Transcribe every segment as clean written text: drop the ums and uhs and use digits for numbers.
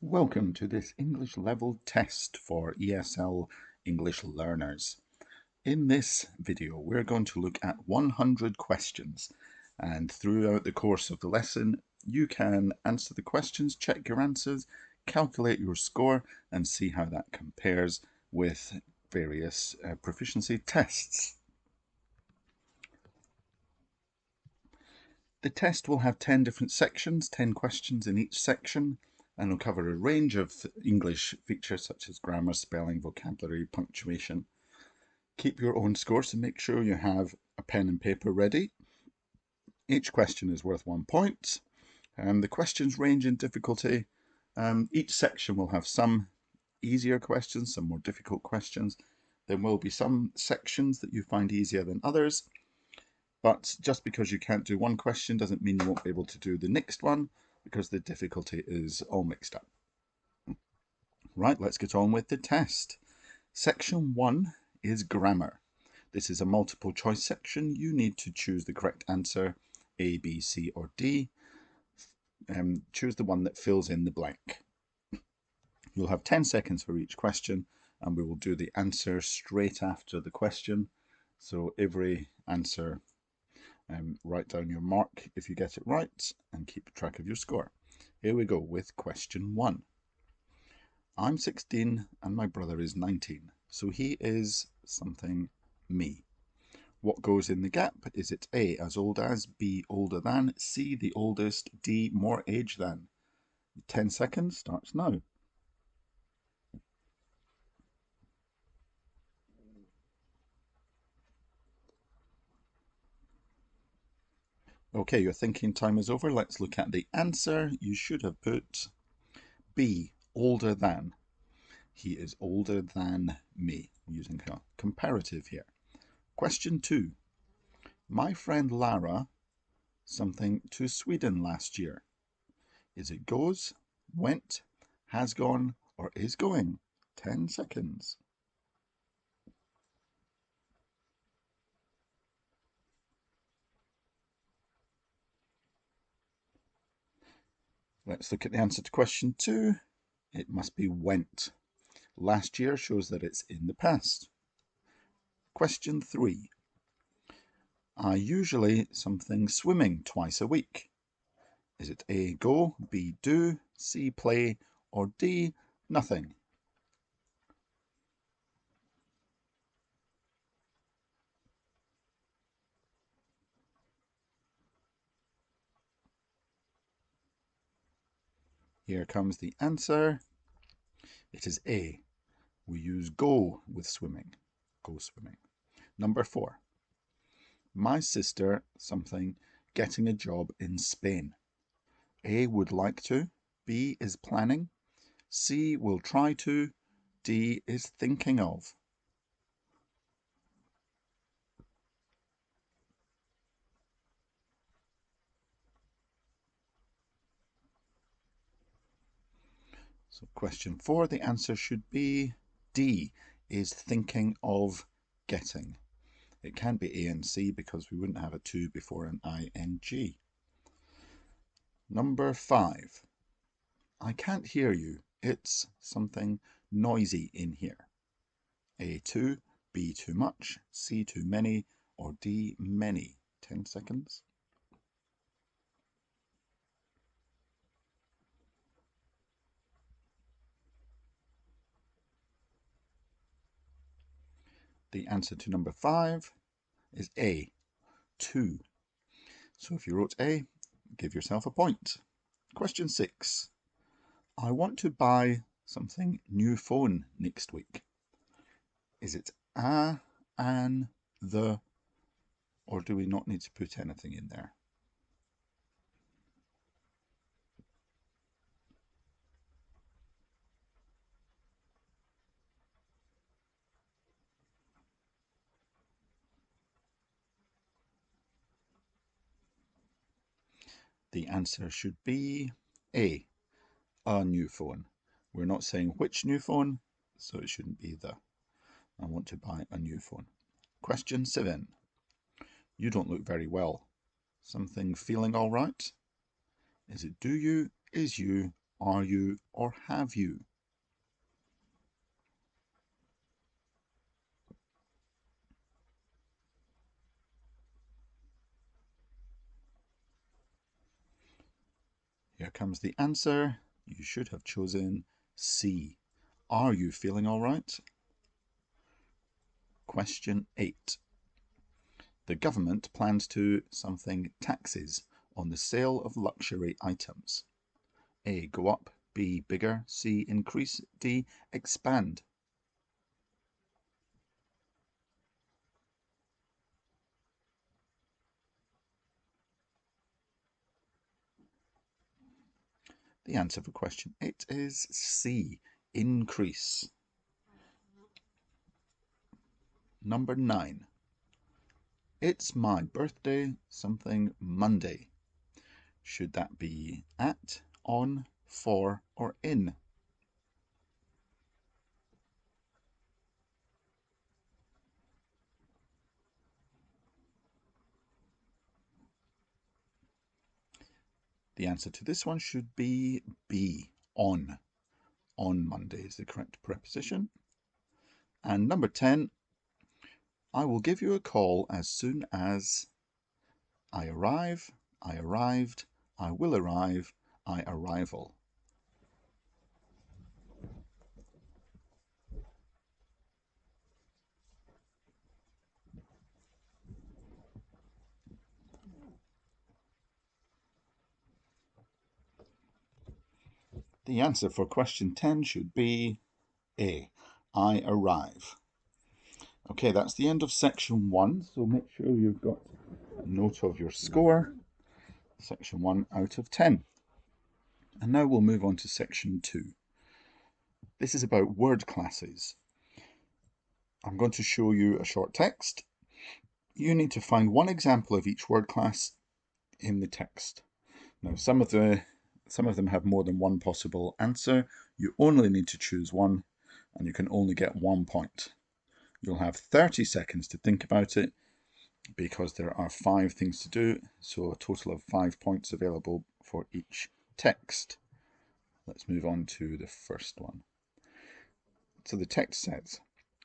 Welcome to this English level test for ESL English learners. In this video, we're going to look at 100 questions, and throughout the course of the lesson, you can answer the questions, check your answers, calculate your score, and see how that compares with various proficiency tests. The test will have 10 different sections, 10 questions in each section, and will cover a range of English features such as grammar, spelling, vocabulary, punctuation. Keep your own score, so make sure you have a pen and paper ready. Each question is worth 1 point. The questions range in difficulty. Each section will have some easier questions, some more difficult questions. There will be some sections that you find easier than others. But just because you can't do one question doesn't mean you won't be able to do the next one, because the difficulty is all mixed up. Right, let's get on with the test. Section 1 is grammar. This is a multiple choice section. You need to choose the correct answer, A, B, C, or D. Choose the one that fills in the blank. You'll have 10 seconds for each question, and we will do the answer straight after the question. So every answer, write down your mark if you get it right and keep track of your score. Here we go with question 1. I'm 16 and my brother is 19, so he is something me. What goes in the gap? Is it A, as old as, B, older than, C, the oldest, D, more age than? 10 seconds starts now. Okay, your thinking time is over. Let's look at the answer. You should have put B, older than. He is older than me. We're using a comparative here. Question 2. My friend Lara something to Sweden last year. Is it goes, went, has gone, or is going? 10 seconds. Let's look at the answer to question 2. It must be went. Last year shows that it's in the past. Question 3. I usually something swimming twice a week. Is it A, go, B, do, C, play, or D, nothing? Here comes the answer. It is A. We use go with swimming. Go swimming. Number 4. My sister something getting a job in Spain. A, would like to, B, is planning, C, will try to, D, is thinking of. So question 4, the answer should be D, is thinking of getting. It can be A and C because we wouldn't have a to before an ing. Number 5. I can't hear you. It's something noisy in here. A, too, B, too much, C, too many, or D, many. 10 seconds. The answer to number 5 is A, 2. So if you wrote A, give yourself a point. Question 6. I want to buy something new phone next week. Is it a, an, the, or do we not need to put anything in there? The answer should be A, new phone. We're not saying which new phone, so it shouldn't be the. I want to buy a new phone. Question 7. You don't look very well. Something feeling all right? Is it do you, is you, are you, or have you? Here comes the answer. You should have chosen C. Are you feeling all right? Question 8. The government plans to something taxes on the sale of luxury items. A. Go up. B. Bigger. C. Increase. D. Expand. The answer for question 8 is C. Increase. Number 9. It's my birthday something Monday. Should that be at, on, for, or in? The answer to this one should be B. On. On Monday is the correct preposition. And number 10. I will give you a call as soon as I arrive, I arrived, I will arrive, I arrival. The answer for question 10 should be A. I arrive. Okay, that's the end of section 1, so make sure you've got a note of your score. Section 1 out of 10. And now we'll move on to section 2. This is about word classes. I'm going to show you a short text. You need to find one example of each word class in the text. Now, some of them have more than one possible answer. You only need to choose one, and you can only get 1 point. You'll have 30 seconds to think about it, because there are 5 things to do, so a total of 5 points available for each text. Let's move on to the first one. So the text says,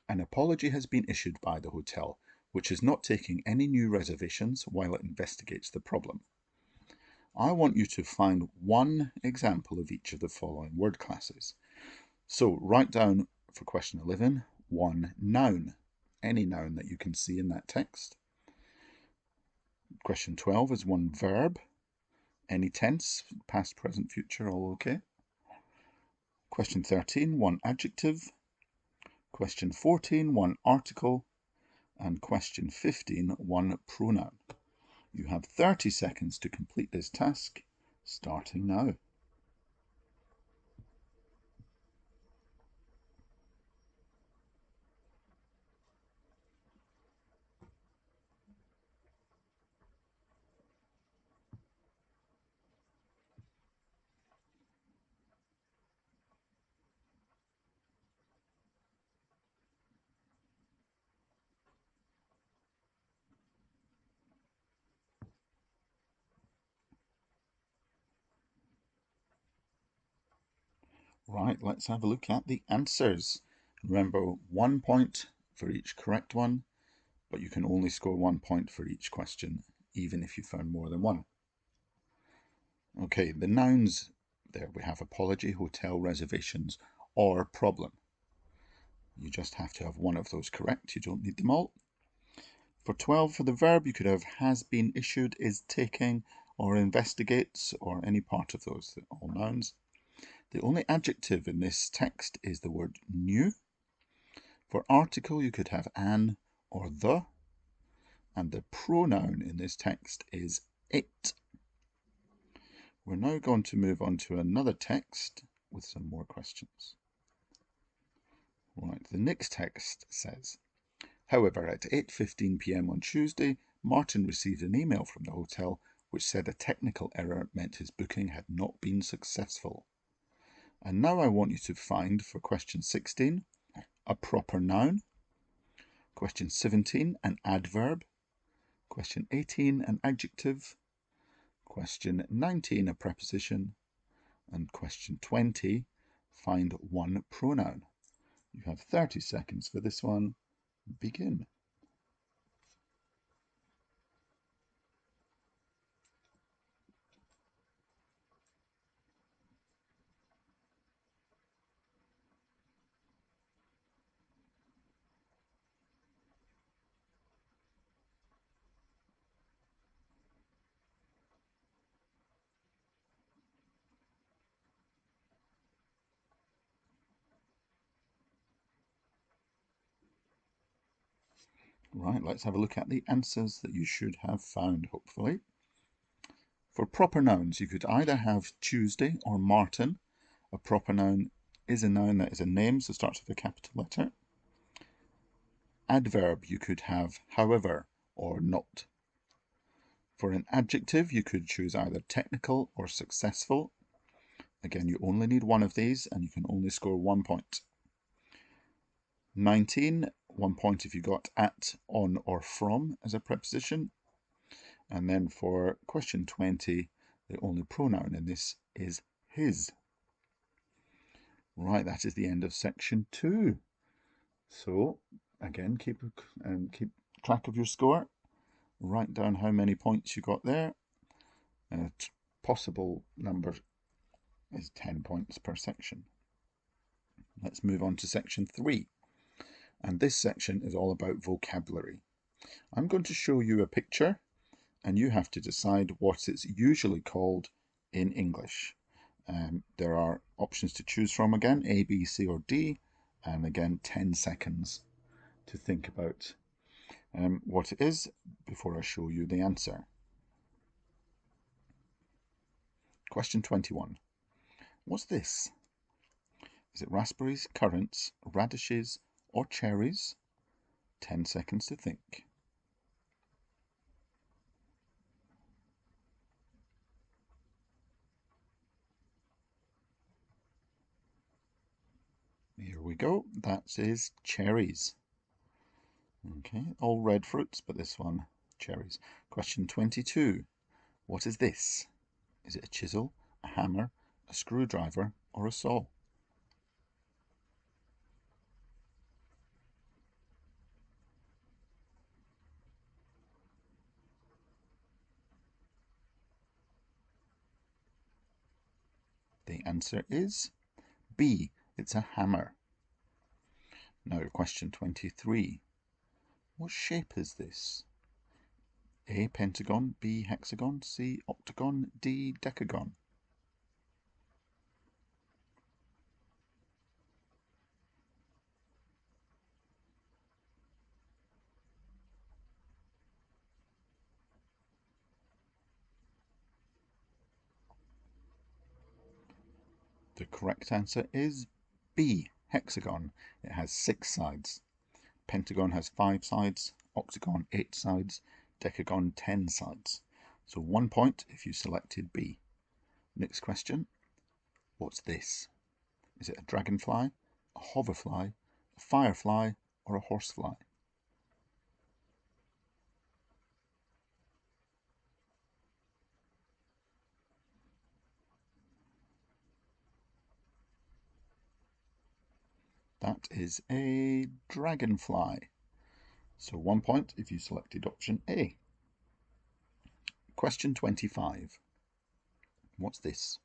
an apology has been issued by the hotel, which is not taking any new reservations while it investigates the problem. I want you to find one example of each of the following word classes. So write down for question 11, one noun, any noun that you can see in that text. Question 12 is one verb, any tense, past, present, future, all okay. Question 13, one adjective. Question 14, one article. And question 15, one pronoun. You have 30 seconds to complete this task, starting now. Right, let's have a look at the answers. Remember, 1 point for each correct one, but you can only score 1 point for each question, even if you found more than one. Okay, the nouns, there we have apology, hotel, reservations, or problem. You just have to have one of those correct, you don't need them all. For 12, for the verb, you could have has been, issued, is taking, or investigates, or any part of those, all nouns. The only adjective in this text is the word new. For article, you could have an or the, and the pronoun in this text is it. We're now going to move on to another text with some more questions. Right, the next text says, however, at 8:15 p.m. on Tuesday, Martin received an email from the hotel which said a technical error meant his booking had not been successful. And now I want you to find, for question 16, a proper noun. Question 17, an adverb. Question 18, an adjective. Question 19, a preposition. And question 20, find one pronoun. You have 30 seconds for this one. Begin. Right, let's have a look at the answers that you should have found, hopefully. For proper nouns, you could either have Tuesday or Martin. A proper noun is a noun that is a name, so starts with a capital letter. Adverb, you could have however or not. For an adjective, you could choose either technical or successful. Again, you only need one of these and you can only score 1 point. 19, 1 point if you got at, on or from as a preposition. And then for question 20, the only pronoun in this is his. Right, that is the end of section 2. So again, keep track of your score. Write down how many points you got there. Possible number is 10 points per section. Let's move on to section 3. And this section is all about vocabulary. I'm going to show you a picture and you have to decide what it's usually called in English. There are options to choose from again, A, B, C or D, and again 10 seconds to think about what it is before I show you the answer. Question 21. What's this? Is it raspberries, currants, radishes or cherries? 10 seconds to think. Here we go, that is cherries. Okay, all red fruits, but this one, cherries. Question 22. What is this? Is it a chisel, a hammer, a screwdriver, or a saw? The answer is B. It's a hammer. Now, question 23. What shape is this? A. Pentagon, B. Hexagon, C. Octagon, D. Decagon. The correct answer is B. Hexagon. It has 6 sides. Pentagon has 5 sides, octagon 8 sides, decagon 10 sides. So 1 point if you selected B. Next question. What's this? Is it a dragonfly, a hoverfly, a firefly, or a horsefly? That is a dragonfly. So 1 point if you selected option A. Question 25. What's this?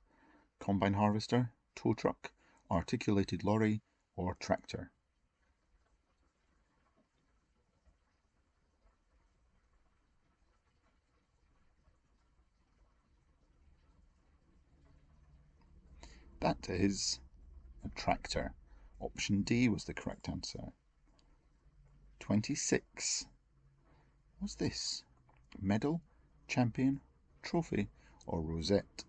Combine harvester, tow truck, articulated lorry, or tractor? That is a tractor. Option D was the correct answer. 26. What's this? Medal, champion, trophy, or rosette?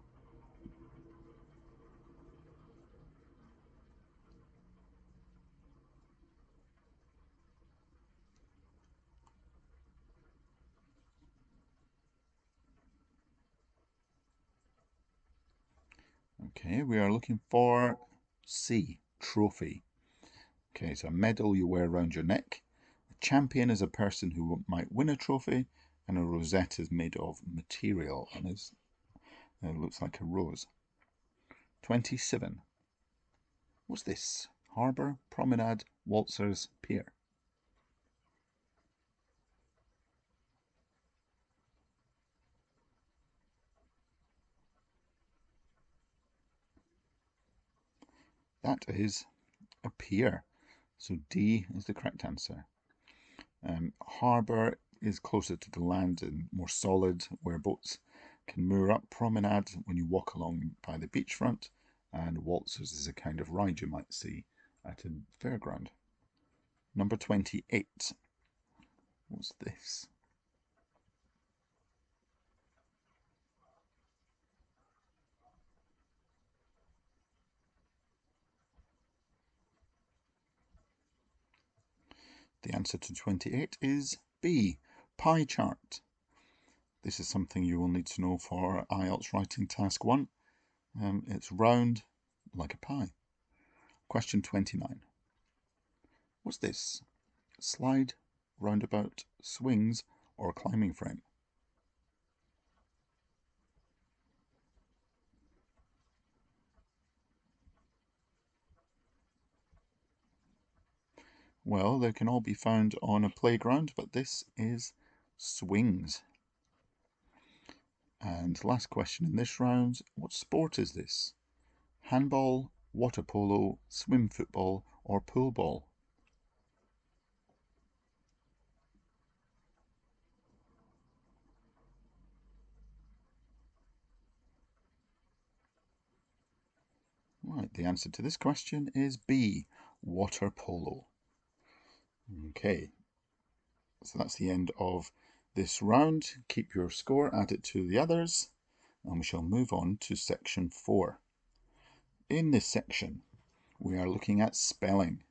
Okay, we are looking for C, trophy. Okay, so a medal you wear around your neck. A champion is a person who might win a trophy, and a rosette is made of material and looks like a rose. 27. What's this? Harbour, promenade, waltzers, pier. That is a pier. So D is the correct answer. Harbour is closer to the land and more solid, where boats can moor up. Promenade when you walk along by the beachfront, and waltzers is a kind of ride you might see at a fairground. Number 28. What's this? The answer to 28 is B, pie chart. This is something you will need to know for IELTS writing task 1. It's round like a pie. Question 29. What's this? Slide, roundabout, swings, or climbing frame? Well, they can all be found on a playground, but this is swings. And last question in this round, what sport is this? Handball, water polo, swim football, or pool ball? Right, the answer to this question is B, water polo. Okay, so that's the end of this round. Keep your score, add it to the others, and we shall move on to section 4. In this section, we are looking at spelling.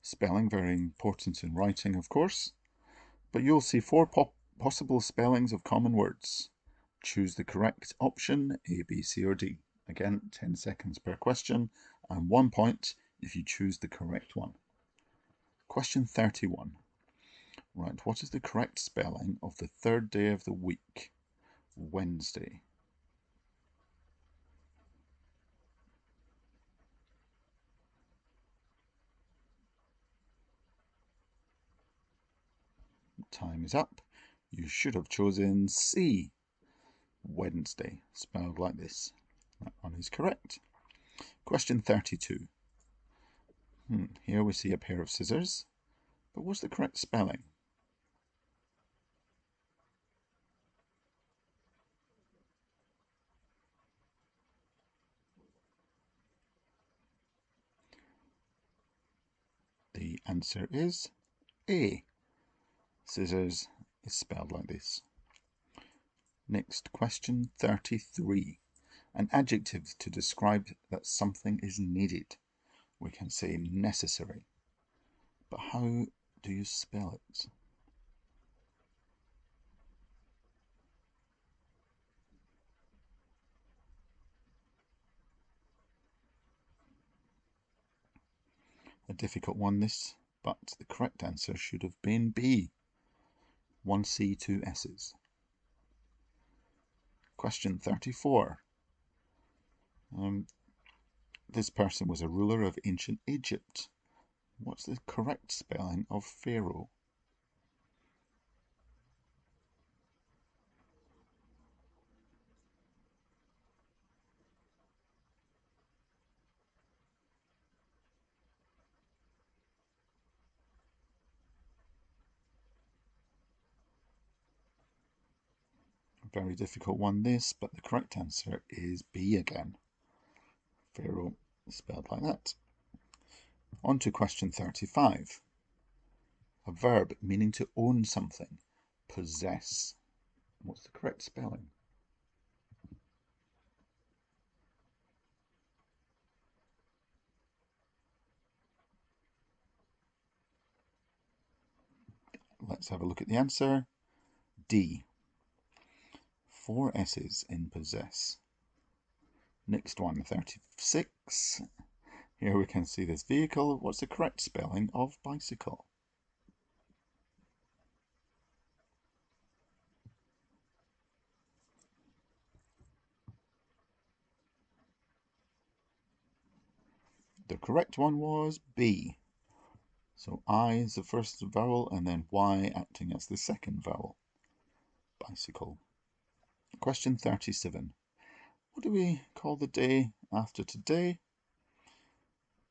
Spelling, very important in writing, of course, but you'll see 4 possible spellings of common words. Choose the correct option, A, B, C, or D. Again, 10 seconds per question, and 1 point if you choose the correct one. Question 31. Right, what is the correct spelling of the 3rd day of the week? Wednesday. Time is up. You should have chosen C, Wednesday, spelled like this. That one is correct. Question 32. Here we see a pair of scissors, but what's the correct spelling? The answer is A. Scissors is spelled like this. Next, question 33. An adjective to describe that something is needed. We can say necessary. But how do you spell it? A difficult one this, but the correct answer should have been B. 1 C, 2 S's. Question 34. This person was a ruler of ancient Egypt. What's the correct spelling of Pharaoh? A very difficult one this, but the correct answer is B again. Pharaoh spelled like that. On to question 35. A verb meaning to own something. Possess. What's the correct spelling? Let's have a look at the answer. D. 4 S's in possess. Next one, 36. Here we can see this vehicle. What's the correct spelling of bicycle? The correct one was B. So I is the first vowel and then Y acting as the second vowel. Bicycle. Question 37. What do we call the day after today?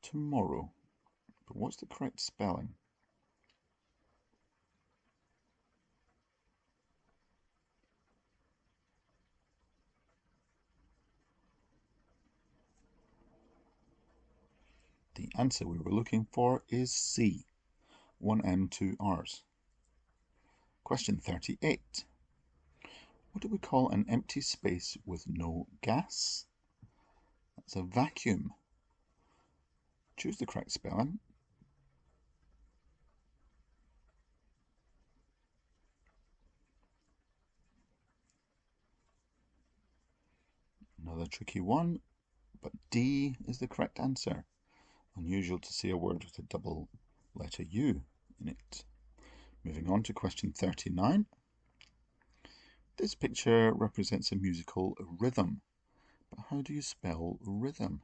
Tomorrow. But what's the correct spelling? The answer we were looking for is C. 1 M, 2 R's. Question 38. What do we call an empty space with no gas? That's a vacuum. Choose the correct spelling. Another tricky one, but D is the correct answer. Unusual to see a word with a double letter U in it. Moving on to question 39. This picture represents a musical rhythm, but how do you spell rhythm?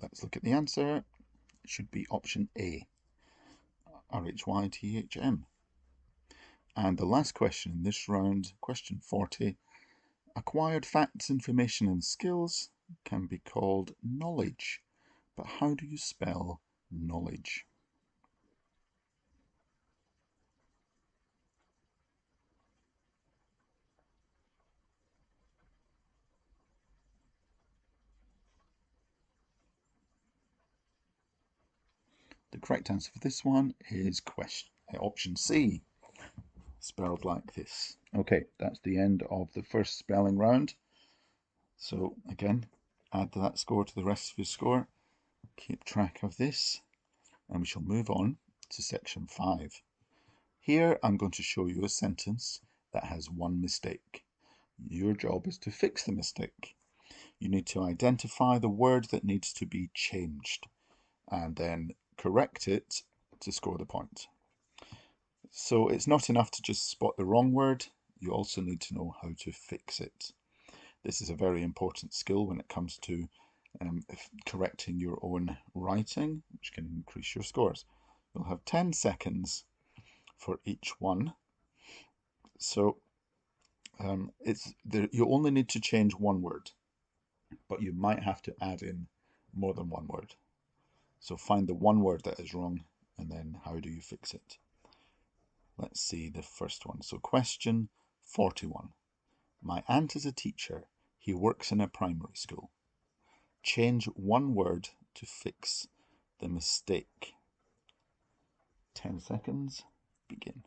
Let's look at the answer. It should be option A, R-H-Y-T-H-M. And the last question in this round, question 40, acquired facts, information and skills can be called knowledge, but how do you spell knowledge? The correct answer for this one is option C, spelled like this. Okay, that's the end of the first spelling round. So again, add that score to the rest of your score. Keep track of this, and we shall move on to section 5. Here I'm going to show you a sentence that has one mistake. Your job is to fix the mistake. You need to identify the word that needs to be changed and then correct it to score the point. So it's not enough to just spot the wrong word, you also need to know how to fix it. This is a very important skill when it comes to correcting your own writing, which can increase your scores. You'll have 10 seconds for each one. So you only need to change one word, but you might have to add in more than one word. So find the one word that is wrong, and then how do you fix it? Let's see the first one. So question 41. My aunt is a teacher. He works in a primary school. Change one word to fix the mistake. 10 seconds, begin.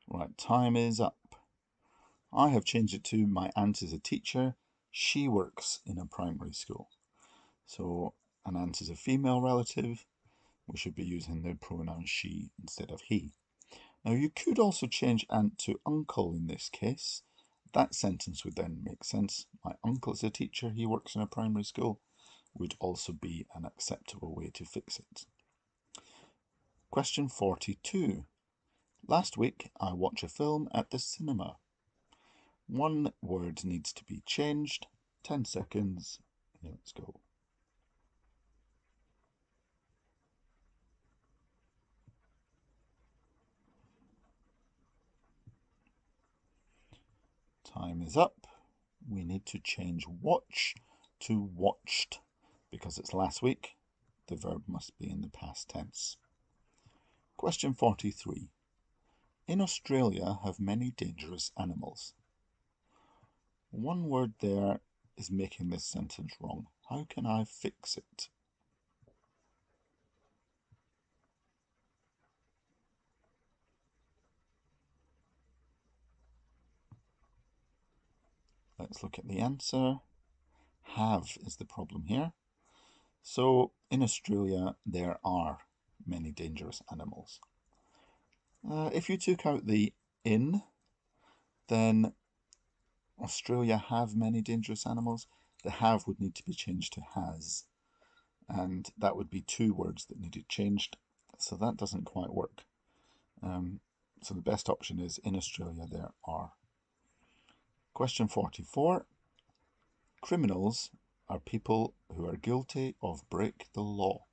Right, time is up. I have changed it to my aunt is a teacher. She works in a primary school. So an aunt is a female relative. We should be using the pronoun she instead of he. Now you could also change aunt to uncle in this case. That sentence would then make sense. My uncle is a teacher, he works in a primary school, would also be an acceptable way to fix it. Question 42. Last week I watched a film at the cinema. One word needs to be changed. 10 seconds. Let's go. Time is up. We need to change watch to watched because it's last week. The verb must be in the past tense. Question 43. In Australia have many dangerous animals. One word there is making this sentence wrong. How can I fix it? Let's look at the answer. Have is the problem here. So in Australia there are many dangerous animals. If you took out the in then Australia have many dangerous animals. The have would need to be changed to has, and that would be two words that needed changed, so that doesn't quite work. So the best option is in Australia there are. Question 44. Criminals are people who are guilty of break the law.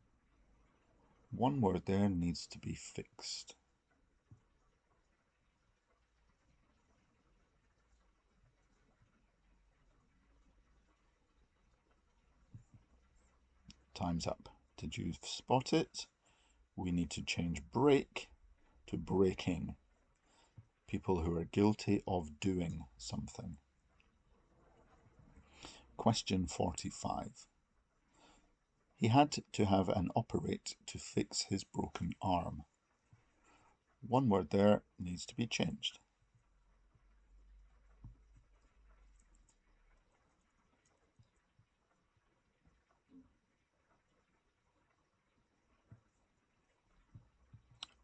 One word there needs to be fixed. Time's up. Did you spot it? We need to change break to breaking. People who are guilty of doing something. Question 45. He had to have an operate to fix his broken arm. One word there needs to be changed.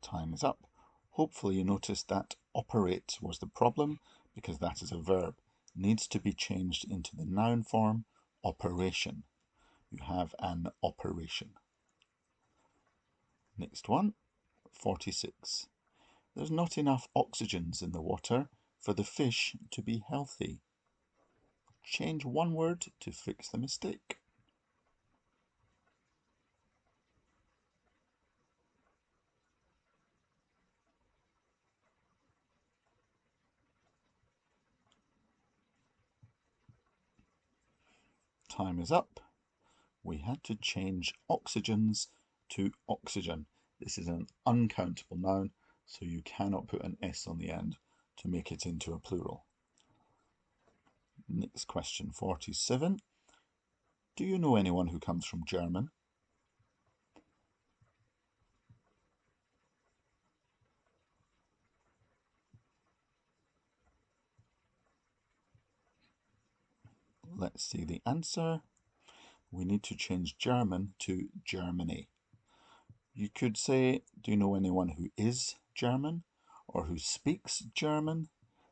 Time is up. Hopefully you noticed that operate was the problem because that is a verb. Needs to be changed into the noun form, operation. You have an operation. Next one, 46. There's not enough oxygens in the water for the fish to be healthy. Change one word to fix the mistake. Time is up. We had to change oxygens to oxygen. This is an uncountable noun, so you cannot put an S on the end to make it into a plural. Next question, 47. Do you know anyone who comes from German? Let's see the answer. We need to change German to Germany. You could say, do you know anyone who is German or who speaks German?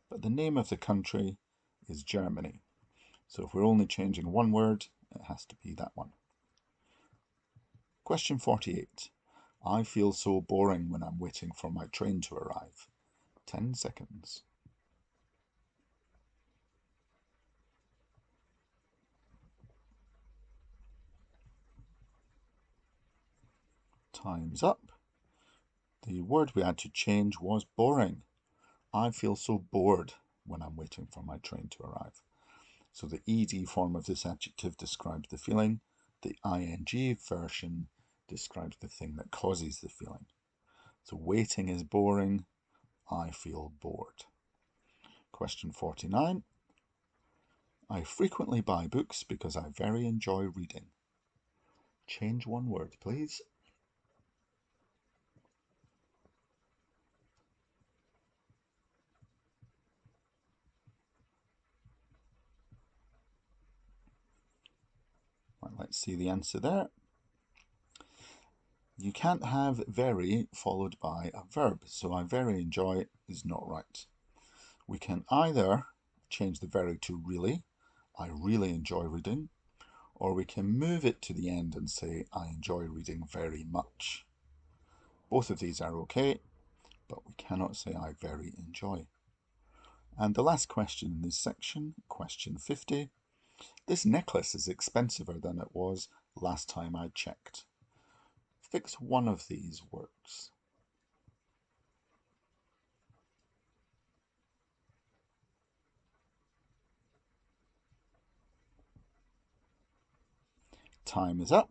But the name of the country is Germany. So if we're only changing one word, it has to be that one. Question 48. I feel so boring when I'm waiting for my train to arrive. 10 seconds. Time's up. The word we had to change was boring. I feel so bored when I'm waiting for my train to arrive. So the ed form of this adjective describes the feeling. The ing version describes the thing that causes the feeling. So waiting is boring. I feel bored. Question 49. I frequently buy books because I very enjoy reading. Change one word, please. Well, let's see the answer there. You can't have very followed by a verb, so I very enjoy is not right. We can either change the very to really, I really enjoy reading, or we can move it to the end and say I enjoy reading very much. Both of these are okay, but we cannot say I very enjoy. And the last question in this section, question 50. This necklace is expensiver than it was last time I checked. Fix one of these words. Time is up.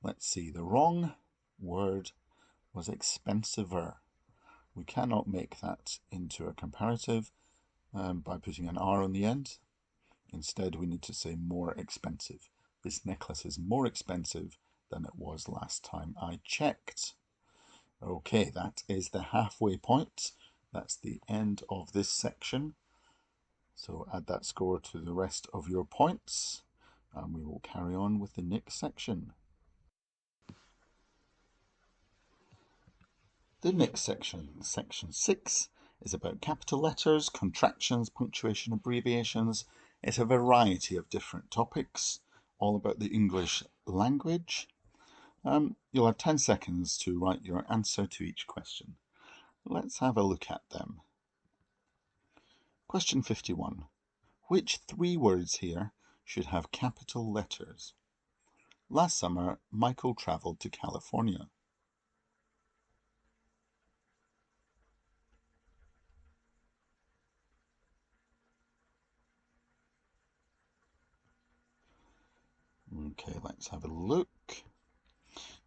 Let's see, the wrong word was expensiver. We cannot make that into a comparative by putting an R on the end. Instead, we need to say more expensive. This necklace is more expensive than it was last time I checked. Okay, that is the halfway point. That's the end of this section. So add that score to the rest of your points, and we will carry on with the next section. The next section, section 6, is about capital letters, contractions, punctuation, abbreviations. It's a variety of different topics, all about the English language. You'll have 10 seconds to write your answer to each question. Let's have a look at them. Question 51. Which three words here should have capital letters? Last summer, Michael travelled to California. Okay, let's have a look.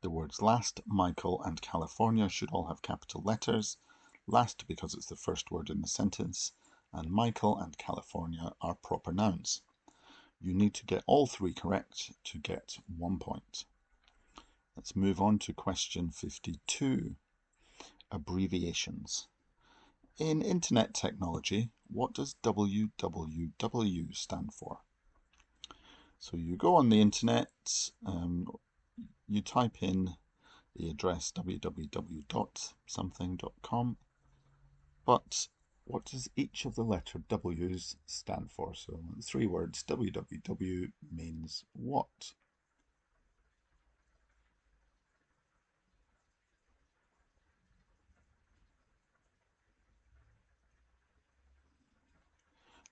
The words last, Michael, and California should all have capital letters. Last because it's the first word in the sentence, and Michael and California are proper nouns. You need to get all three correct to get 1 point. Let's move on to question 52. Abbreviations. In internet technology, what does www stand for? So you go on the internet, you type in the address www.something.com, but what does each of the letter W's stand for? So three words, www means what?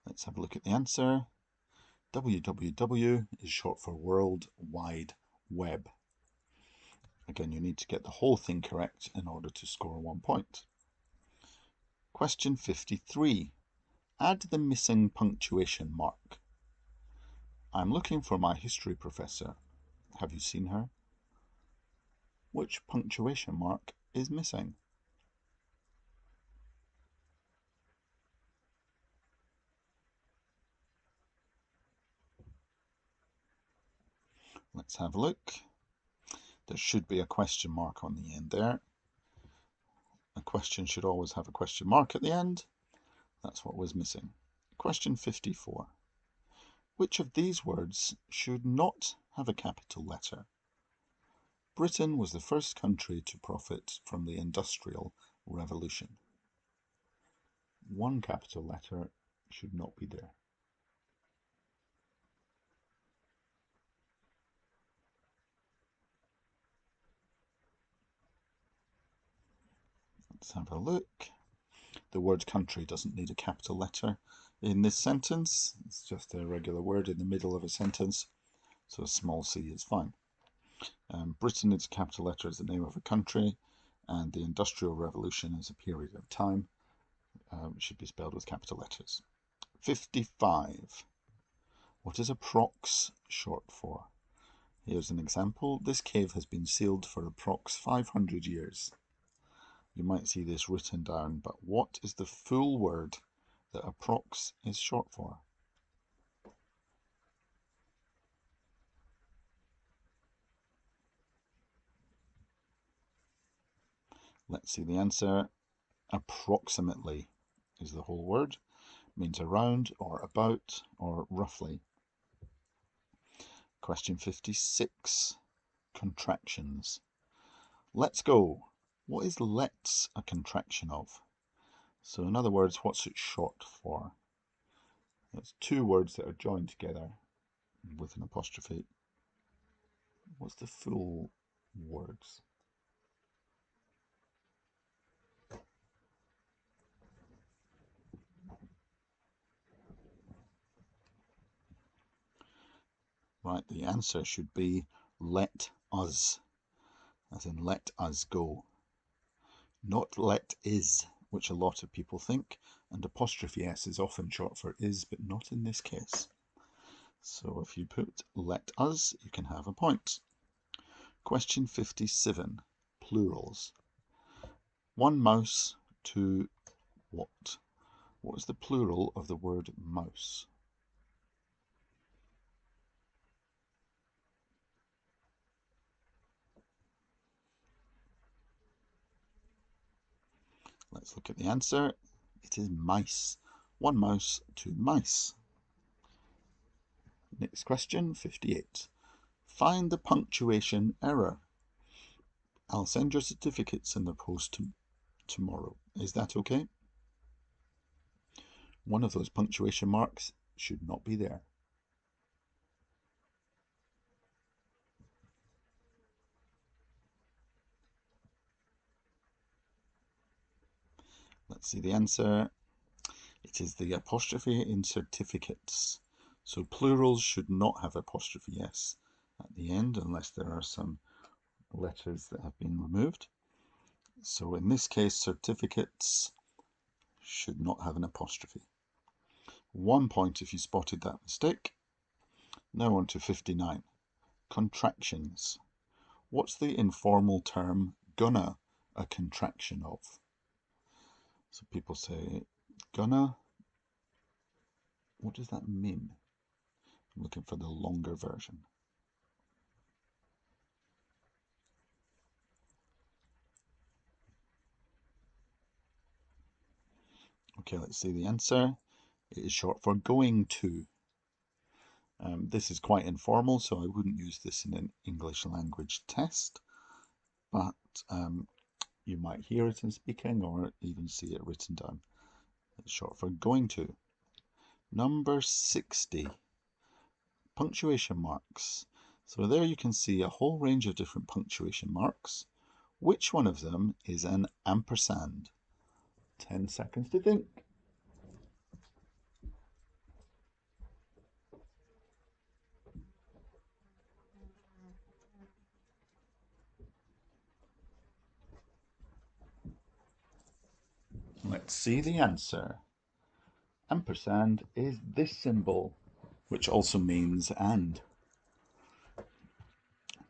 Let's have a look at the answer. www is short for World Wide Web. Again, you need to get the whole thing correct in order to score 1 point. Question 53. Add the missing punctuation mark. I'm looking for my history professor. Have you seen her? Which punctuation mark is missing? Let's have a look. There should be a question mark on the end there. A question should always have a question mark at the end. That's what was missing. Question 54. Which of these words should not have a capital letter? Britain was the first country to profit from the Industrial Revolution. One capital letter should not be there. Let's have a look. The word country doesn't need a capital letter in this sentence. It's just a regular word in the middle of a sentence, so a small c is fine. Britain needs a capital letter as the name of a country, and the Industrial Revolution is a period of time. It should be spelled with capital letters. 55. What is approx short for? Here's an example. This cave has been sealed for approx 500 years. You might see this written down, but what is the full word that approx is short for? Let's see the answer. Approximately is the whole word. It means around or about or roughly. Question 56. Contractions. Let's go. What is let's a contraction of? So in other words, what's it short for? It's two words that are joined together with an apostrophe. What's the full words? Right, the answer should be let us, as in let us go. Not let is, which a lot of people think, and apostrophe s is often short for is, but not in this case. So if you put let us, you can have a point. Question 57, plurals. One mouse, two what? What is the plural of the word mouse? Let's look at the answer. It is mice. One mouse, two mice. Next question, 58. Find the punctuation error. I'll send your certificates in the post tomorrow. Is that okay? One of those punctuation marks should not be there. Let's see the answer. It is the apostrophe in certificates. So plurals should not have apostrophe S at the end unless there are some letters that have been removed. So in this case, certificates should not have an apostrophe. 1 point if you spotted that mistake. Now on to 59. Contractions. What's the informal term gonna a contraction of? So people say gonna. What does that mean? I'm looking for the longer version. Okay, let's see the answer. It is short for going to. This is quite informal, so I wouldn't use this in an English language test, but you might hear it in speaking or even see it written down. It's short for going to. Number 60, punctuation marks. So there you can see a whole range of different punctuation marks. Which one of them is an ampersand? 10 seconds to think. Let's see the answer. Ampersand is this symbol, which also means and.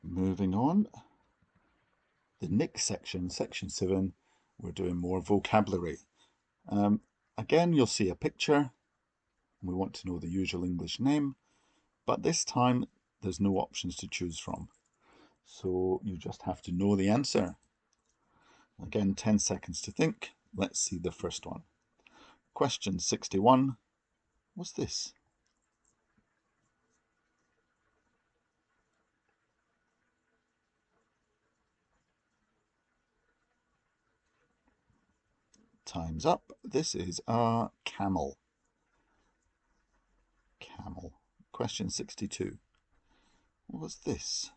Moving on. The next section, section 7, we're doing more vocabulary. Again, you'll see a picture. We want to know the usual English name, but this time there's no options to choose from. So you just have to know the answer. Again, 10 seconds to think. Let's see the first one. Question 61. What's this? Time's up. This is a camel. Camel. Question 62. What's this?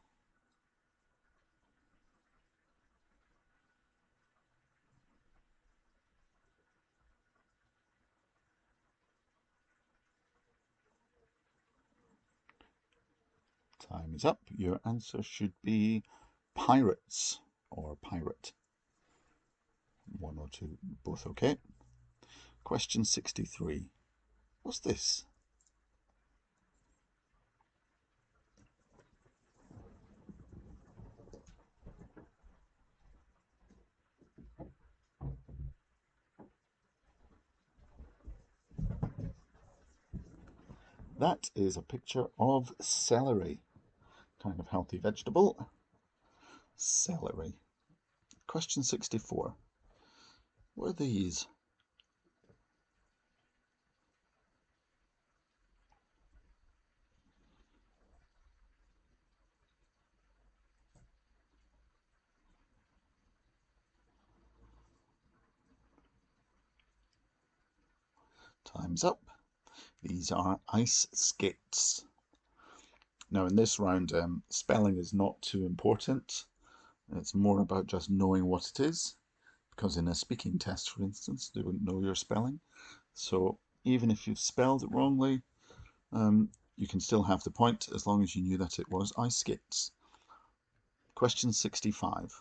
Time is up. Your answer should be pirates or pirate. 1 or 2, both okay. Question 63. What's this? That is a picture of celery. Kind of healthy vegetable. Celery. Question 64. What are these? Time's up. These are ice skates. Now in this round, spelling is not too important. It's more about just knowing what it is, because in a speaking test, for instance, they wouldn't know your spelling. So even if you've spelled it wrongly, you can still have the point as long as you knew that it was ice skates. Question 65.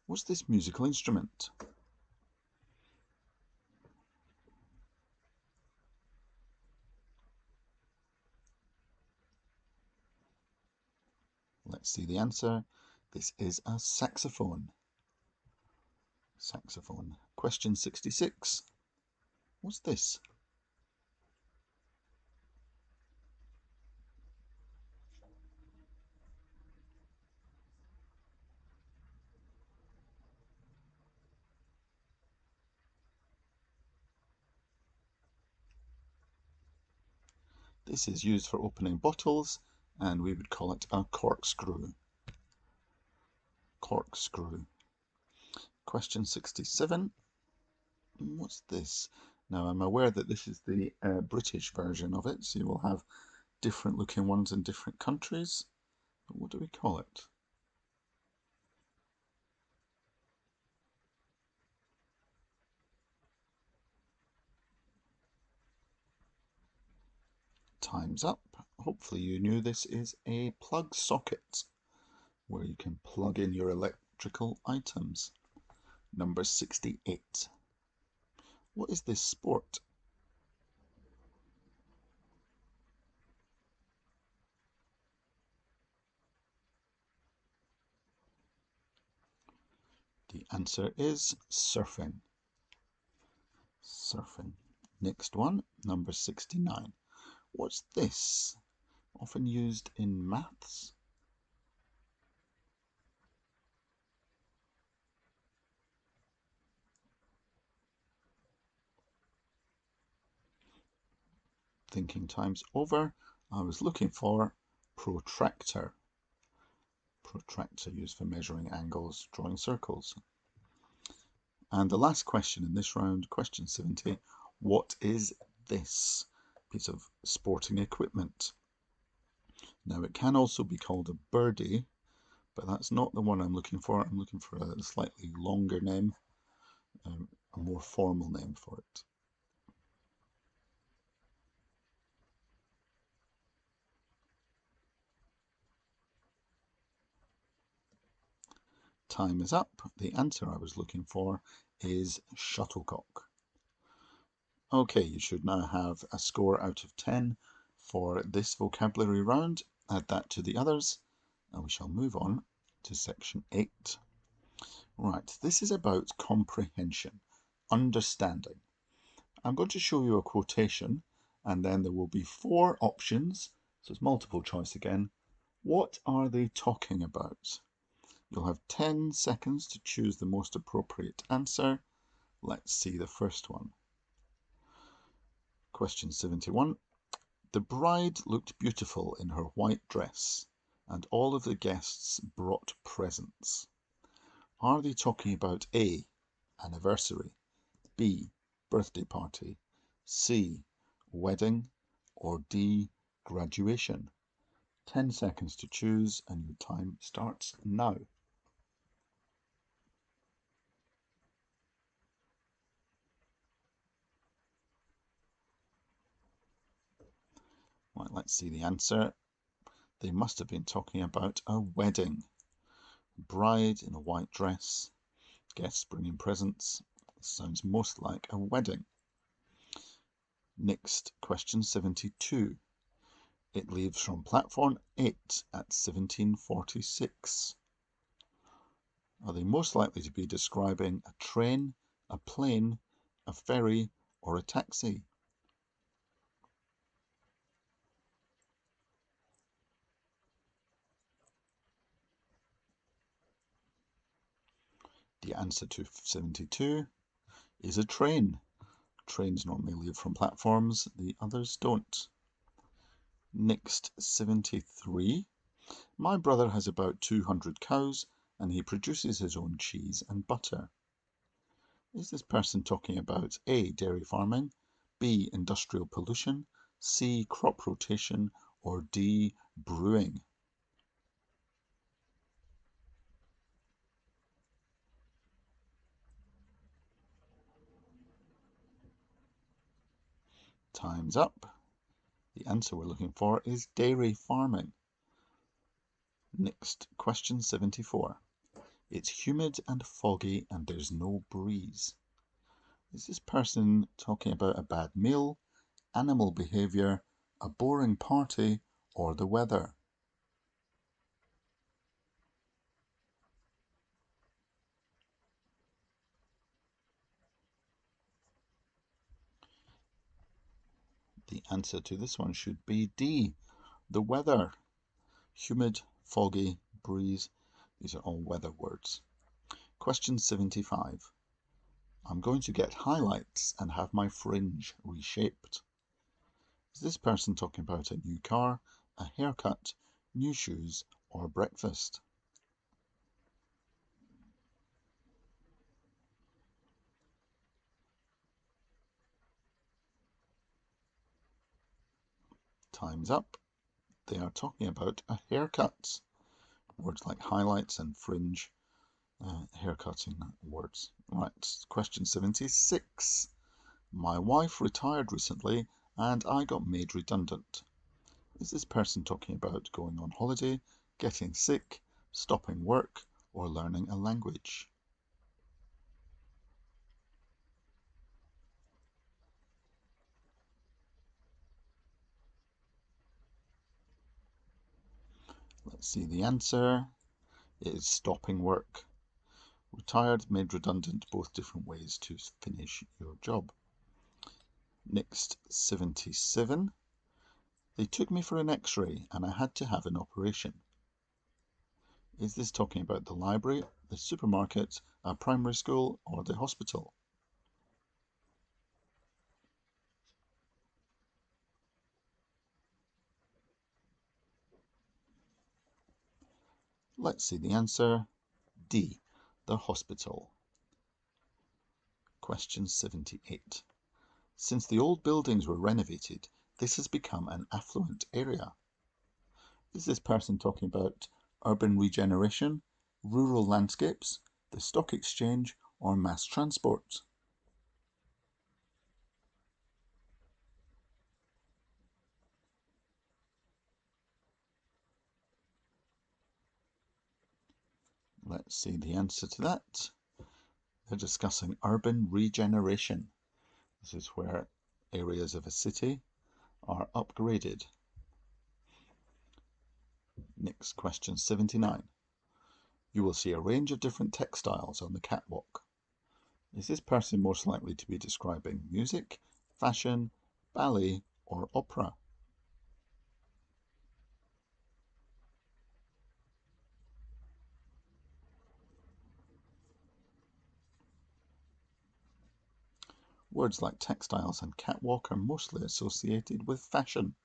What's this musical instrument? Let's see the answer. This is a saxophone. Saxophone. Question 66. What's this? This is used for opening bottles, and we would call it a corkscrew. Corkscrew. Question 67. What's this? Now I'm aware that this is the British version of it, so you will have different looking ones in different countries. But what do we call it? Time's up. Hopefully you knew this is a plug socket where you can plug in your electrical items. Number 68. What is this sport? The answer is surfing. Surfing. Next one, number 69. What's this? Often used in maths. Thinking time's over. I was looking for protractor. Protractor used for measuring angles, drawing circles. And the last question in this round, question 70, what is this piece of sporting equipment? Now it can also be called a birdie, but that's not the one I'm looking for. I'm looking for a slightly longer name, a more formal name for it. Time is up. The answer I was looking for is shuttlecock. Okay, you should now have a score out of 10 for this vocabulary round. Add that to the others, and we shall move on to section 8. Right, this is about comprehension, understanding. I'm going to show you a quotation, and then there will be 4 options, so it's multiple choice again. What are they talking about? You'll have 10 seconds to choose the most appropriate answer. Let's see the first one. Question 71. The bride looked beautiful in her white dress, and all of the guests brought presents. Are they talking about A, anniversary, B, birthday party, C, wedding, or D, graduation? 10 seconds to choose, and your time starts now. Right, let's see the answer. They must have been talking about a wedding. Bride in a white dress, guests bringing presents. Sounds most like a wedding. Next, question 72. It leaves from platform 8 at 1746. Are they most likely to be describing a train, a plane, a ferry, or a taxi? The answer to 72 is a train. Trains normally leave from platforms, the others don't. Next, 73. My brother has about 200 cows and he produces his own cheese and butter. Is this person talking about A, dairy farming, B, industrial pollution, C, crop rotation, or D, brewing? Time's up. The answer we're looking for is dairy farming. Next, question 74. It's humid and foggy and there's no breeze. Is this person talking about a bad meal, animal behaviour, a boring party, or the weather? The answer to this one should be D, the weather. Humid, foggy, breeze, these are all weather words. Question 75. I'm going to get highlights and have my fringe reshaped. Is this person talking about a new car, a haircut, new shoes, or breakfast? Time's up. They are talking about a haircut. Words like highlights and fringe, haircutting words. Right, question 76. My wife retired recently and I got made redundant. Is this person talking about going on holiday, getting sick, stopping work, or learning a language? Let's see the answer. It is stopping work. Retired, made redundant, both different ways to finish your job. Next, 77. They took me for an x-ray and I had to have an operation. Is this talking about the library, the supermarket, a primary school, or the hospital? Let's see the answer. D, the hospital. Question 78. Since the old buildings were renovated, this has become an affluent area. Is this person talking about urban regeneration, rural landscapes, the stock exchange, or mass transport? Let's see the answer to that. They're discussing urban regeneration. This is where areas of a city are upgraded. Next, question 79. You will see a range of different textiles on the catwalk. Is this person most likely to be describing music, fashion, ballet, or opera? Words like textiles and catwalk are mostly associated with fashion,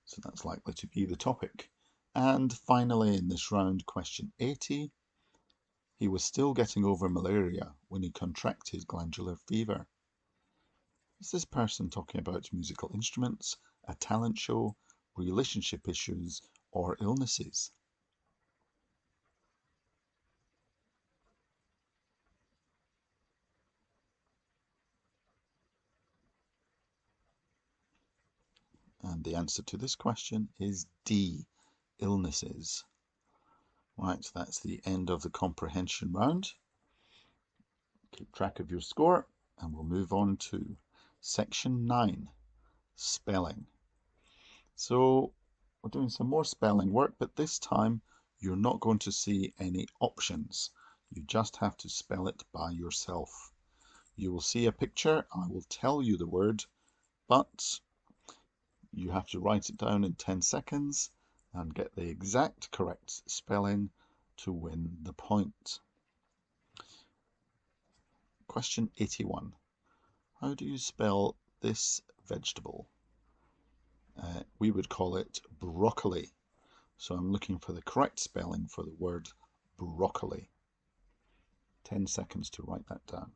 so that's likely to be the topic. And finally, in this round, question 80, he was still getting over malaria when he contracted glandular fever. Is this person talking about musical instruments, a talent show, relationship issues, or illnesses? And the answer to this question is D, illnesses. Right, that's the end of the comprehension round. Keep track of your score and we'll move on to section 9, spelling. So we're doing some more spelling work, but this time you're not going to see any options. You just have to spell it by yourself. You will see a picture, I will tell you the word, but you have to write it down in 10 seconds and get the exact correct spelling to win the point. Question 81. How do you spell this vegetable? We would call it broccoli. So I'm looking for the correct spelling for the word broccoli. 10 seconds to write that down.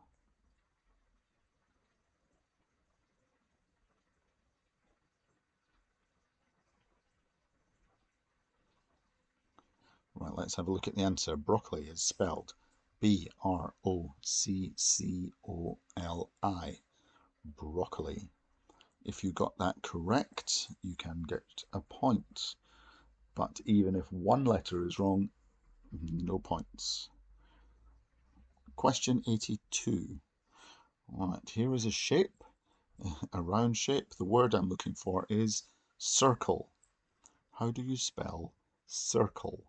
Right, let's have a look at the answer. Broccoli is spelled B-R-O-C-C-O-L-I. Broccoli. If you got that correct, you can get a point. But even if one letter is wrong, no points. Question 82. Right, here is a shape, a round shape. The word I'm looking for is circle. How do you spell circle?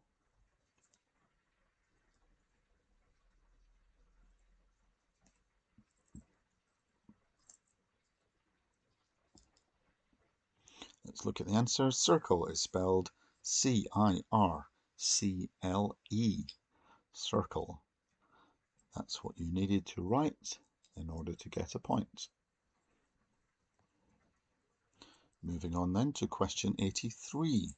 Let's look at the answer. Circle is spelled C-I-R-C-L-E. Circle. That's what you needed to write in order to get a point. Moving on then to question 83.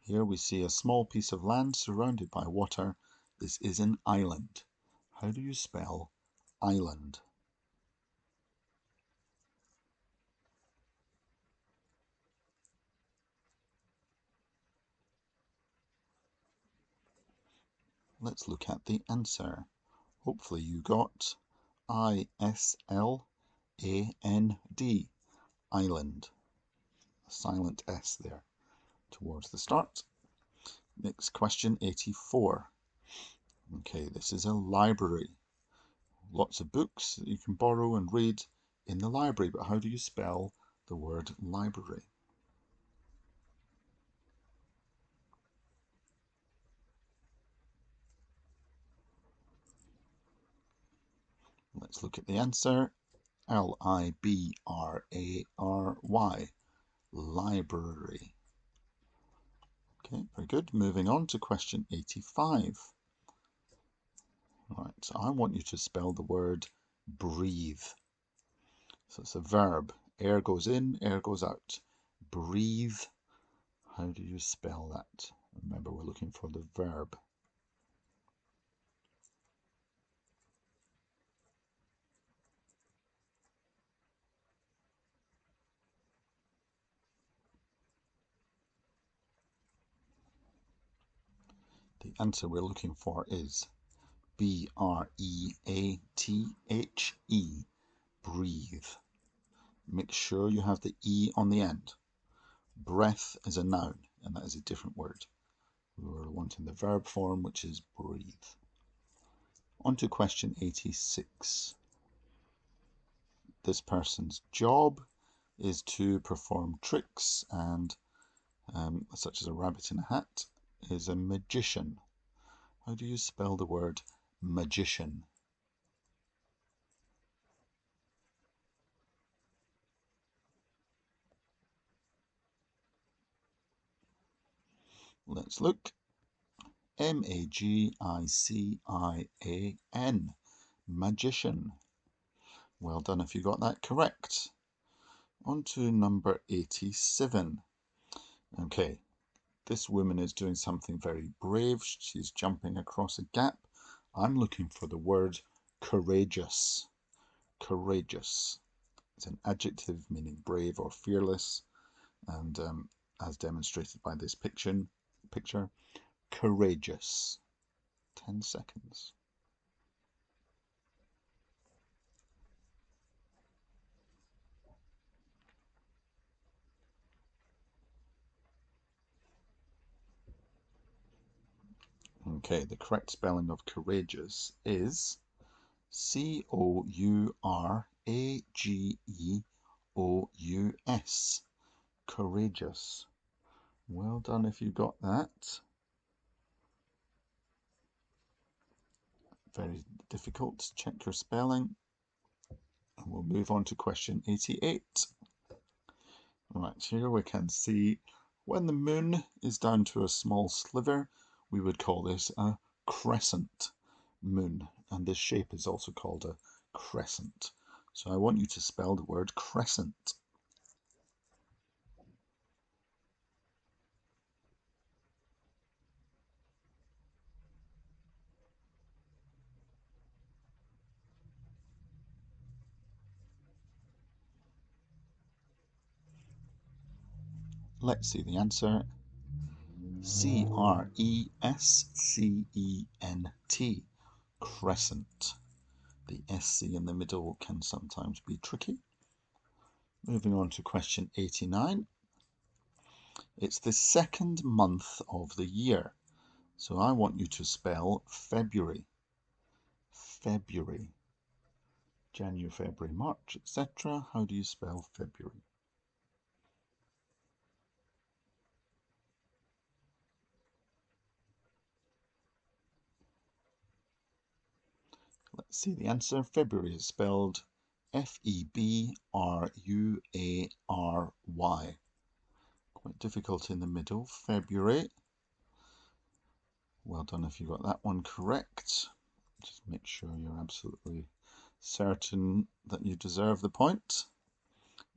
Here we see a small piece of land surrounded by water. This is an island. How do you spell island? Let's look at the answer. Hopefully you got ISLAND, island. A silent S there towards the start. Next question, 84. Okay, this is a library. Lots of books that you can borrow and read in the library, but how do you spell the word library? Let's look at the answer. Library, library. Okay, very good. Moving on to question 85. Right, so I want you to spell the word breathe. So it's a verb. Air goes in, air goes out. Breathe. How do you spell that? Remember, we're looking for the verb. The answer we're looking for is breathe. Breathe. Make sure you have the E on the end. Breath is a noun, and that is a different word. We're wanting the verb form, which is breathe. On to question 86. This person's job is to perform tricks, and such as a rabbit in a hat, is a magician. How do you spell the word magician? Let's look. Magician. Magician. Well done if you got that correct. On to number 87. Okay, this woman is doing something very brave. She's jumping across a gap. I'm looking for the word courageous. Courageous. It's an adjective meaning brave or fearless, and as demonstrated by this picture, courageous. 10 seconds. Okay, the correct spelling of courageous is Courageous. Courageous. Well done if you got that. Very difficult. Check your spelling. And we'll move on to question 88. Right, here we can see when the moon is down to a small sliver, we would call this a crescent moon. And this shape is also called a crescent. So I want you to spell the word crescent. Let's see the answer. Crescent. Crescent. The SC in the middle can sometimes be tricky. Moving on to question 89. It's the second month of the year. So I want you to spell February. February. January, February, March, etc. How do you spell February? Let's see the answer. February is spelled February. Quite difficult in the middle. February. Well done if you got that one correct. Just make sure you're absolutely certain that you deserve the point.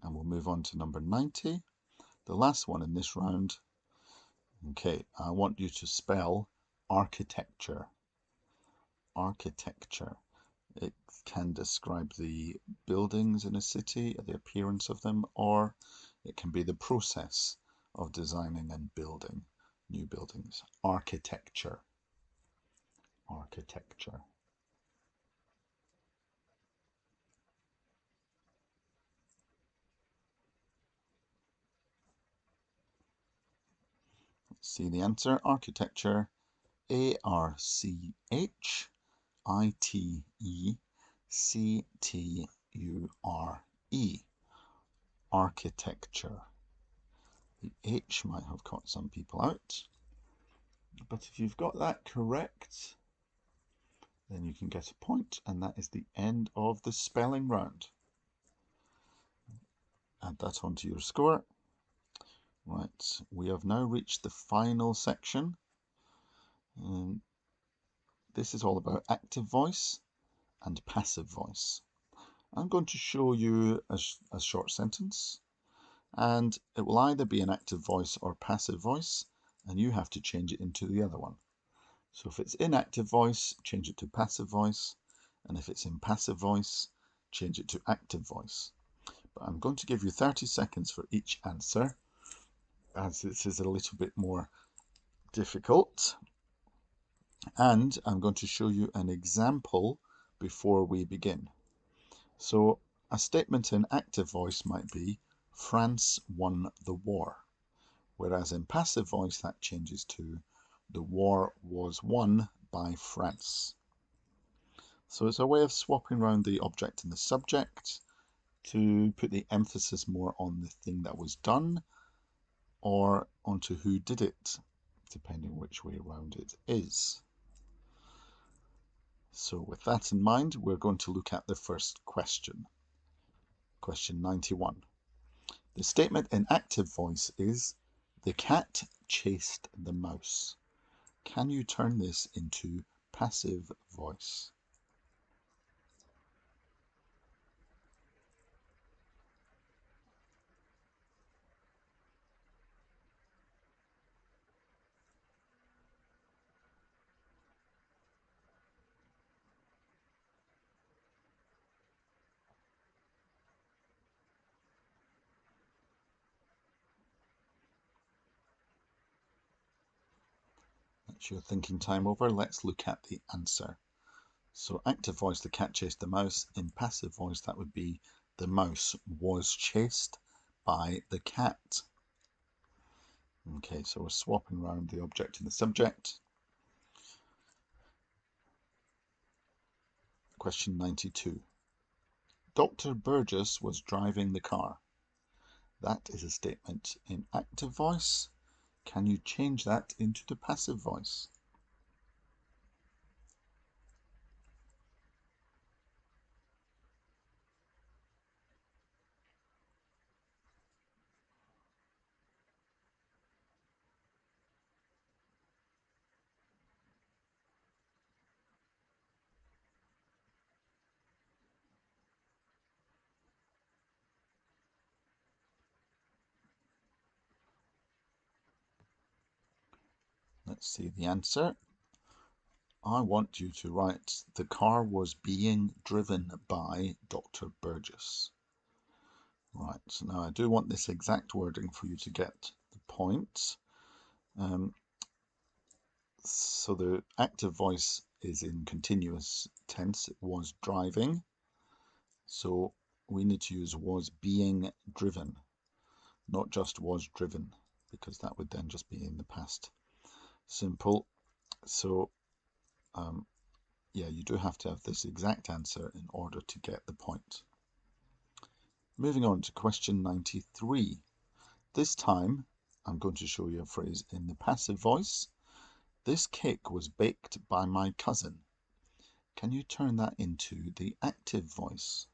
And we'll move on to number 90. The last one in this round. Okay, I want you to spell architecture. Architecture. It can describe the buildings in a city, the appearance of them, or it can be the process of designing and building new buildings. Architecture. architecture. Let's see the answer. Architecture, A-R-C-H-I-T-E-C-T-U-R-E. Architecture. The H might have caught some people out, but if you've got that correct, then you can get a point, and that is the end of the spelling round. Add that onto your score. Right, we have now reached the final section. This is all about active voice and passive voice. I'm going to show you a short sentence, and it will either be an active voice or passive voice, and you have to change it into the other one. So if it's in active voice, change it to passive voice, and if it's in passive voice, change it to active voice. But I'm going to give you 30 seconds for each answer, as this is a little bit more difficult. And I'm going to show you an example before we begin. So a statement in active voice might be, France won the war. Whereas in passive voice that changes to, the war was won by France. So it's a way of swapping around the object and the subject to put the emphasis more on the thing that was done or onto who did it, depending which way around it is. So with that in mind, we're going to look at the first question. Question 91. The statement in active voice is, the cat chased the mouse. Can you turn this into passive voice? That's your thinking time over. Let's look at the answer. So active voice, the cat chased the mouse. In passive voice, that would be, the mouse was chased by the cat. Okay, so we're swapping around the object and the subject. Question 92. Dr. Burgess was driving the car. That is a statement in active voice. Can you change that into the passive voice? Let's see the answer. I want you to write, the car was being driven by Dr. Burgess. Right, so now I do want this exact wording for you to get the point. So the active voice is in continuous tense. It was driving. So we need to use was being driven, not just was driven, because that would then just be in the past simple. So yeah, you do have to have this exact answer in order to get the point. Moving on to question 93. This time I'm going to show you a phrase in the passive voice. This cake was baked by my cousin. Can you turn that into the active voice?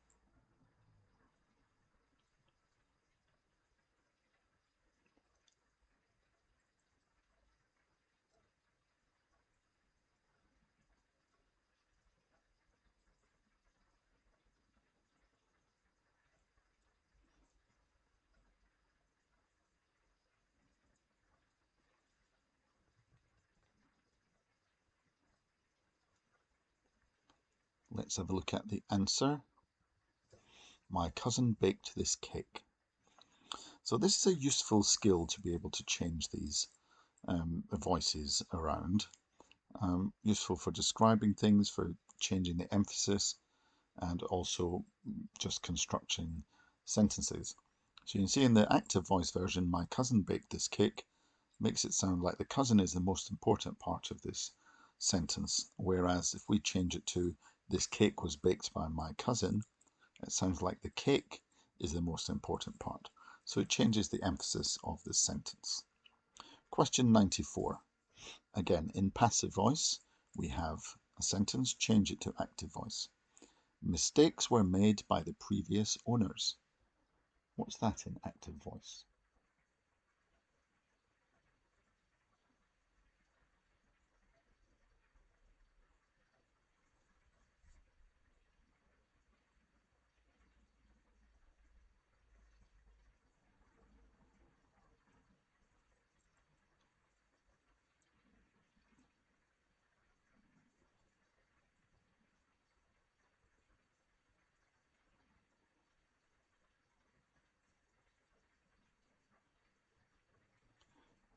Let's have a look at the answer. My cousin baked this cake. So this is a useful skill to be able to change these voices around. Useful for describing things, for changing the emphasis, and also just constructing sentences. So you can see in the active voice version, my cousin baked this cake, makes it sound like the cousin is the most important part of this sentence, whereas if we change it to this cake was baked by my cousin, it sounds like the cake is the most important part. So it changes the emphasis of this sentence. Question 94. Again, in passive voice, we have a sentence, change it to active voice. Mistakes were made by the previous owners. What's that in active voice?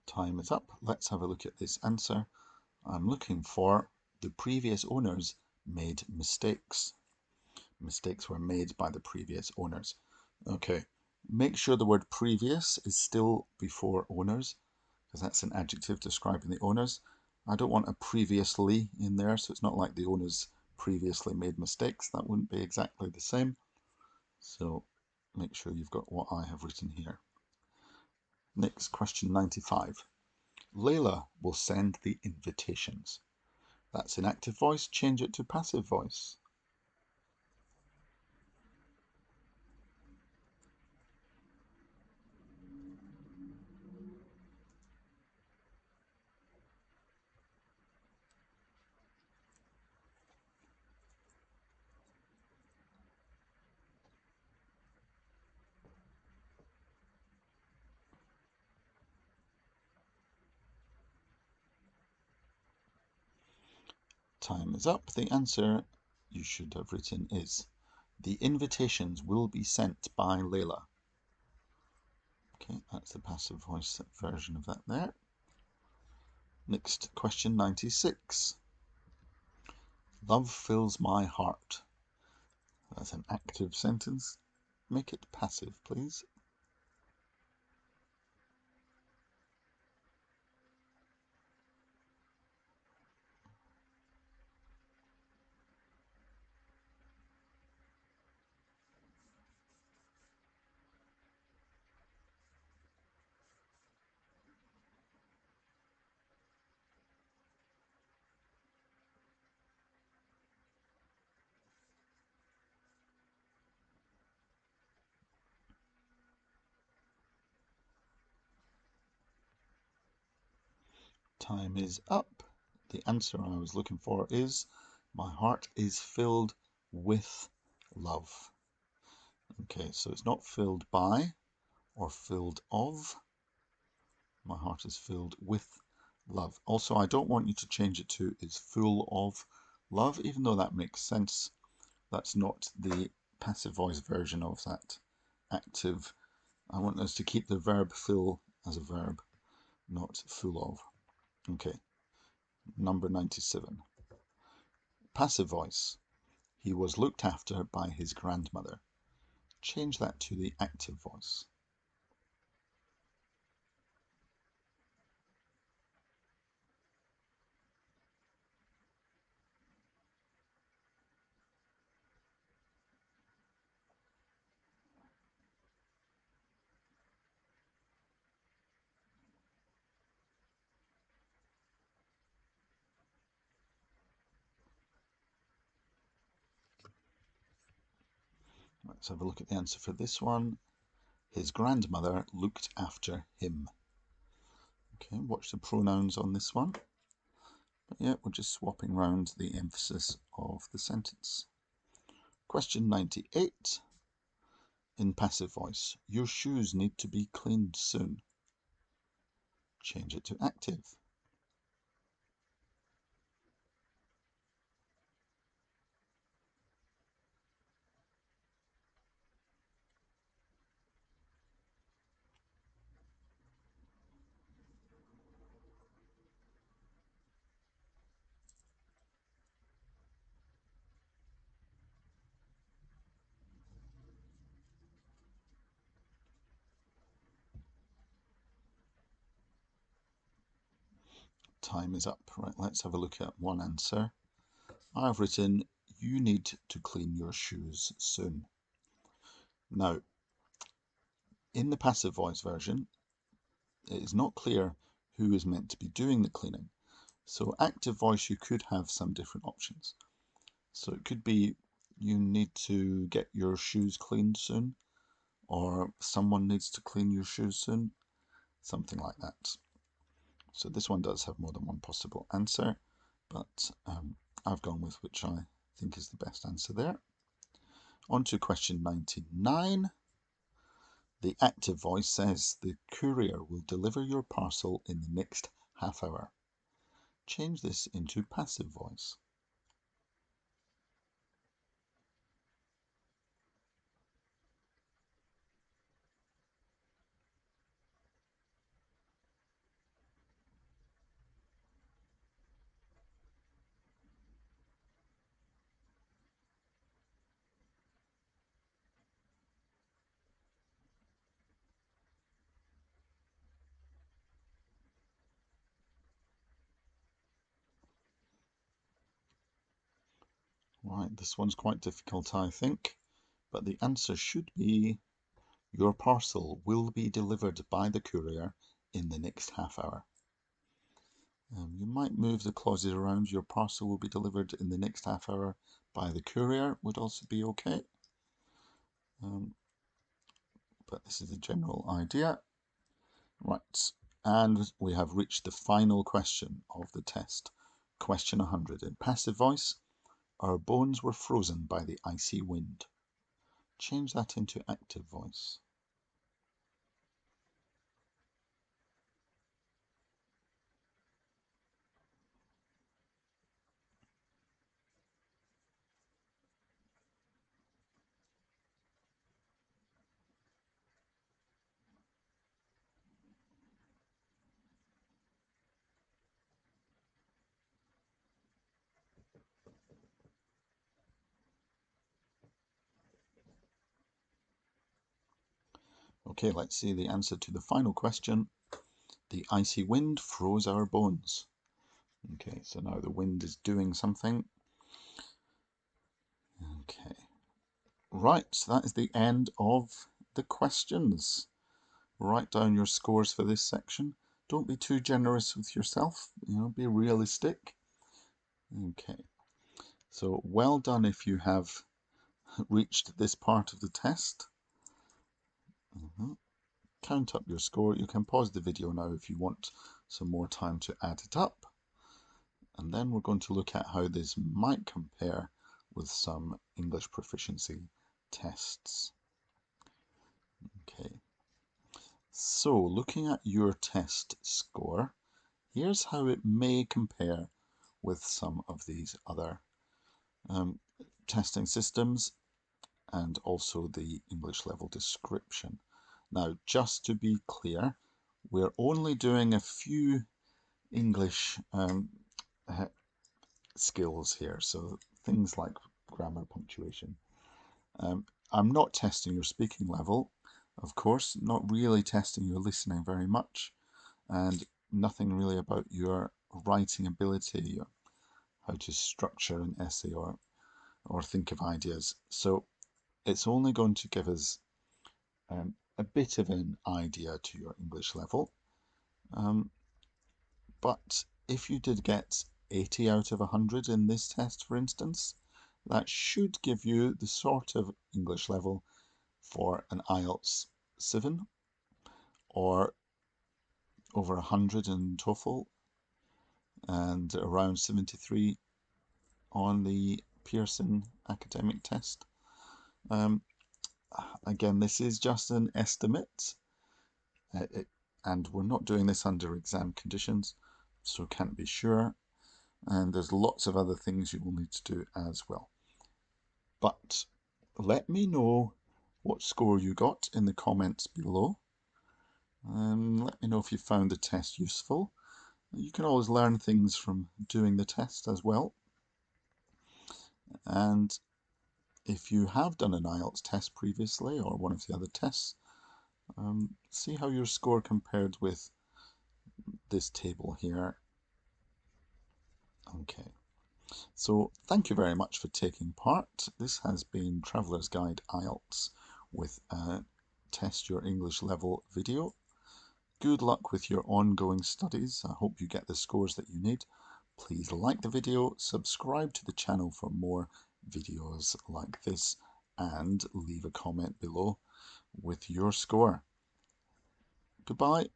Time is up. Let's have a look at this answer. I'm looking for the previous owners made mistakes. Mistakes were made by the previous owners. Okay, make sure the word previous is still before owners, because that's an adjective describing the owners. I don't want a previously in there, so it's not like the owners previously made mistakes. That wouldn't be exactly the same. So make sure you've got what I have written here. Next, question 95. Layla will send the invitations. That's in active voice. Change it to passive voice. Time is up. The answer you should have written is, the invitations will be sent by Layla. Okay, that's the passive voice version of that there. Next, question 96. Love fills my heart. That's an active sentence. Make it passive, please. Time is up. The answer I was looking for is, my heart is filled with love. Okay, so it's not filled by or filled of. My heart is filled with love. Also, I don't want you to change it to is full of love, even though that makes sense. That's not the passive voice version of that active. I want us to keep the verb fill as a verb, not full of. Okay, number 97. Passive voice. He was looked after by his grandmother. Change that to the active voice. Let's have a look at the answer for this one. His grandmother looked after him. Okay, watch the pronouns on this one. But yeah, we're just swapping around the emphasis of the sentence. Question 98. In passive voice, your shoes need to be cleaned soon. Change it to active. time is up. Right, let's have a look at one answer. I've written, you need to clean your shoes soon. Now, in the passive voice version, it is not clear who is meant to be doing the cleaning. So active voice, you could have some different options. So it could be, you need to get your shoes cleaned soon, or someone needs to clean your shoes soon, something like that. So this one does have more than one possible answer, but I've gone with which I think is the best answer there. On to question 99. The active voice says, the courier will deliver your parcel in the next half hour. Change this into passive voice. Right, this one's quite difficult, I think, but the answer should be, your parcel will be delivered by the courier in the next half hour. You might move the clauses around. Your parcel will be delivered in the next half hour by the courier would also be okay. But this is the general idea. Right, and we have reached the final question of the test. Question 100. In passive voice, our bones were frozen by the icy wind. Change that into active voice. Okay, let's see the answer to the final question. The icy wind froze our bones. Okay, so now the wind is doing something. Okay, right, that is the end of the questions. Write down your scores for this section. Don't be too generous with yourself, be realistic. Okay, so well done if you have reached this part of the test. Count up your score. You can pause the video now if you want some more time to add it up. And then we're going to look at how this might compare with some English proficiency tests. Okay, so looking at your test score, here's how it may compare with some of these other testing systems and also the English level description. Now, just to be clear, we're only doing a few English skills here, so things like grammar, punctuation. I'm not testing your speaking level, of course, not really testing your listening very much, and nothing really about your writing ability, or how to structure an essay or think of ideas. So it's only going to give us a bit of an idea to your English level. But if you did get 80 out of 100 in this test, for instance, that should give you the sort of English level for an IELTS 7 or over 100 in TOEFL and around 73 on the Pearson academic test. Again, this is just an estimate, and we're not doing this under exam conditions, so can't be sure. And there's lots of other things you will need to do as well. But let me know what score you got in the comments below. Let me know if you found the test useful. You can always learn things from doing the test as well. And if you have done an IELTS test previously or one of the other tests, see how your score compared with this table here Okay. So thank you very much for taking part. This has been Traveller's Guide IELTS with a Test Your English Level video. Good luck with your ongoing studies. I hope you get the scores that you need. Please like the video, subscribe to the channel for more videos like this, and leave a comment below with your score. Goodbye.